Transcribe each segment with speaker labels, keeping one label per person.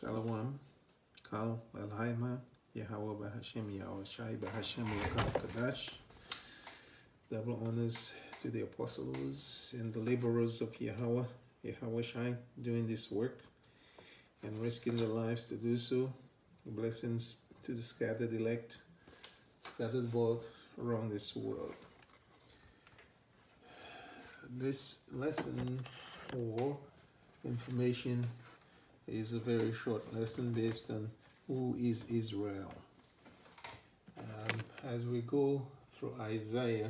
Speaker 1: Shalom, Kal, Elhaima, Yahweh Bahashem, Yahweh Shai Bahashem, Yakal Kadash. Double honors to the apostles and the laborers of Yahweh Shai, doing this work and risking their lives to do so. Blessings to the scattered elect, scattered both around this world. This lesson for information is a very short lesson based on who is Israel. As we go through Isaiah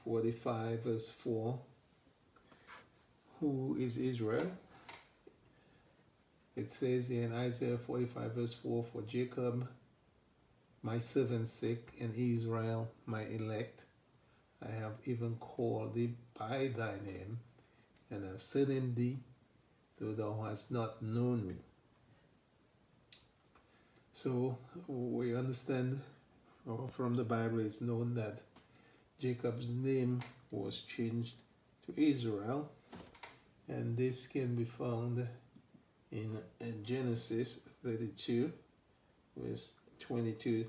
Speaker 1: 45 verse 4, who is Israel? It says in Isaiah 45 verse 4, for Jacob my servant's sake, and Israel my elect, I have even called thee by thy name, and have said in thee, though thou hast not known me. So we understand from the Bible, it's known that Jacob's name was changed to Israel, and this can be found in Genesis 32 verse 22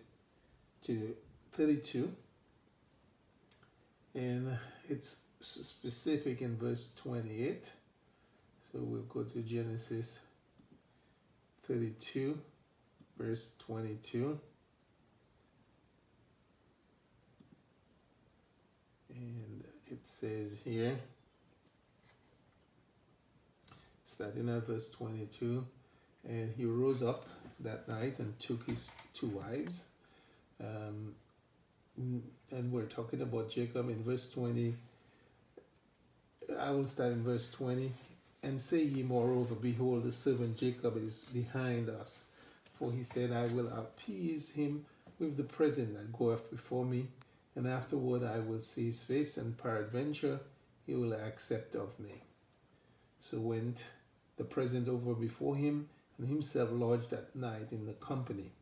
Speaker 1: to 32, and it's specific in verse 28. So we'll go to Genesis 32 verse 22, and it says here, starting at verse 22, and he rose up that night and took his two wives. And we're talking about Jacob in verse 20. I will start in verse 20. And say ye moreover, behold, the servant Jacob is behind us. For he said, I will appease him with the present that goeth before me, and afterward I will see his face, and peradventure he will accept of me. So went the present over before him, and himself lodged that night in the company.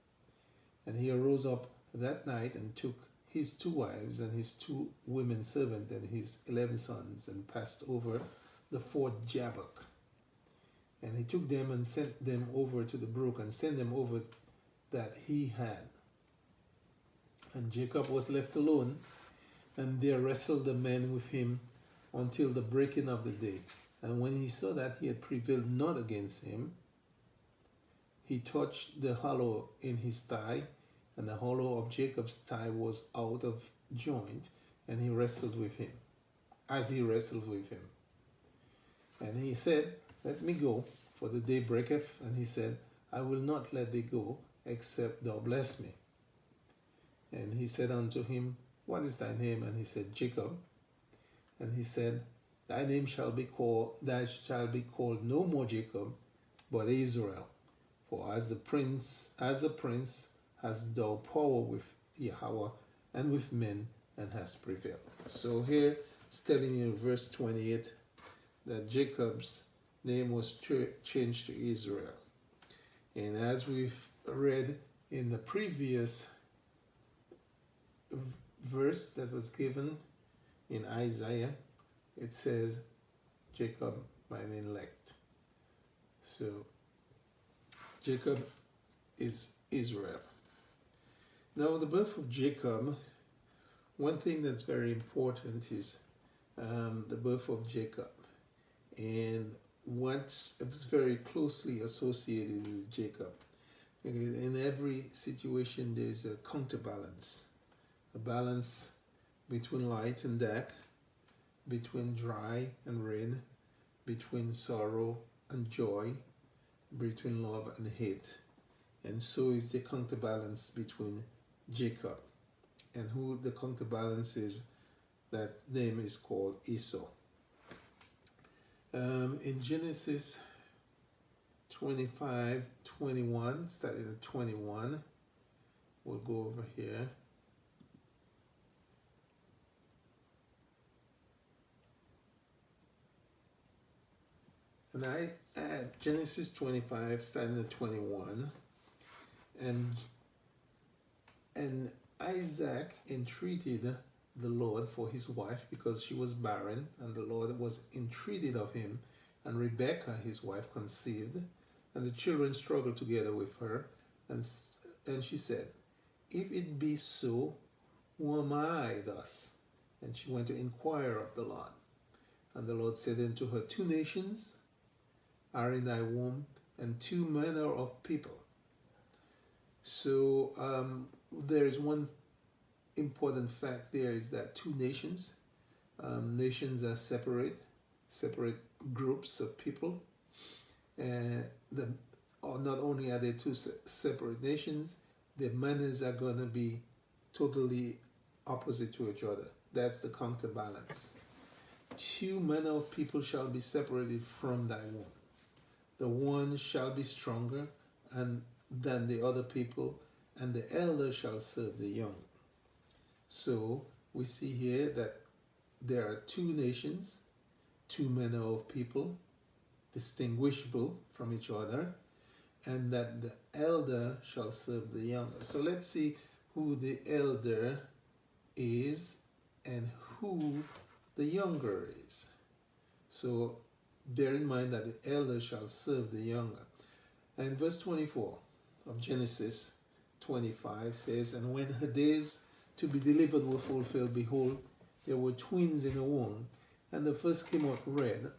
Speaker 1: And he arose up that night and took his two wives and his two women servants and his 11 sons, and passed over the ford Jabbok. And he took them and sent them over to the brook, and sent them over that he had. And Jacob was left alone, and there wrestled the men with him until the breaking of the day. And when he saw that he had prevailed not against him, he touched the hollow in his thigh, and the hollow of Jacob's thigh was out of joint, and he wrestled with him, as he wrestled with him. And he said, let me go, for the day breaketh. And he said, I will not let thee go, except thou bless me. And he said unto him, what is thy name? And he said, Jacob. And he said, thy name shall be called no more Jacob, but Israel. For as a prince hast thou power with Yahweh and with men, and hast prevailed. So here it's telling you in verse 28 that Jacob's name was changed to Israel. And as we've read in the previous verse that was given in Isaiah, it says, Jacob mine elect. So Jacob is Israel. Now the birth of Jacob, one thing that's very important is the birth of Jacob. And what's very closely associated with Jacob. In every situation there's a counterbalance, a balance between light and dark, between dry and rain, between sorrow and joy, between love and hate. And so is the counterbalance between Jacob. And who the counterbalance is, that name is called Esau. In Genesis 25:21, starting at 21, we'll go over here. And I add Genesis 25, starting at 21, and Isaac entreated the Lord for his wife, because she was barren, and the Lord was entreated of him, and Rebekah his wife conceived, And the children struggled together with her. And she said, if it be so, who am I thus? And she went to inquire of the Lord. And the Lord said unto her, 2 nations are in thy womb, and 2 manner of people. So there is one important fact there, is that 2 nations. Nations are separate groups of people. And not only are they 2 separate nations, their manners are going to be totally opposite to each other. That's the counterbalance. 2 manner of people shall be separated from thy womb. The one shall be stronger than the other people, and the elder shall serve the young. So we see here that there are 2 nations, 2 manner of people, distinguishable from each other, and that the elder shall serve the younger. So let's see who the elder is and who the younger is. So bear in mind that the elder shall serve the younger. And verse 24 of Genesis 25 says, and when her days to be delivered were fulfilled, behold, there were twins in her womb, and the first came out red,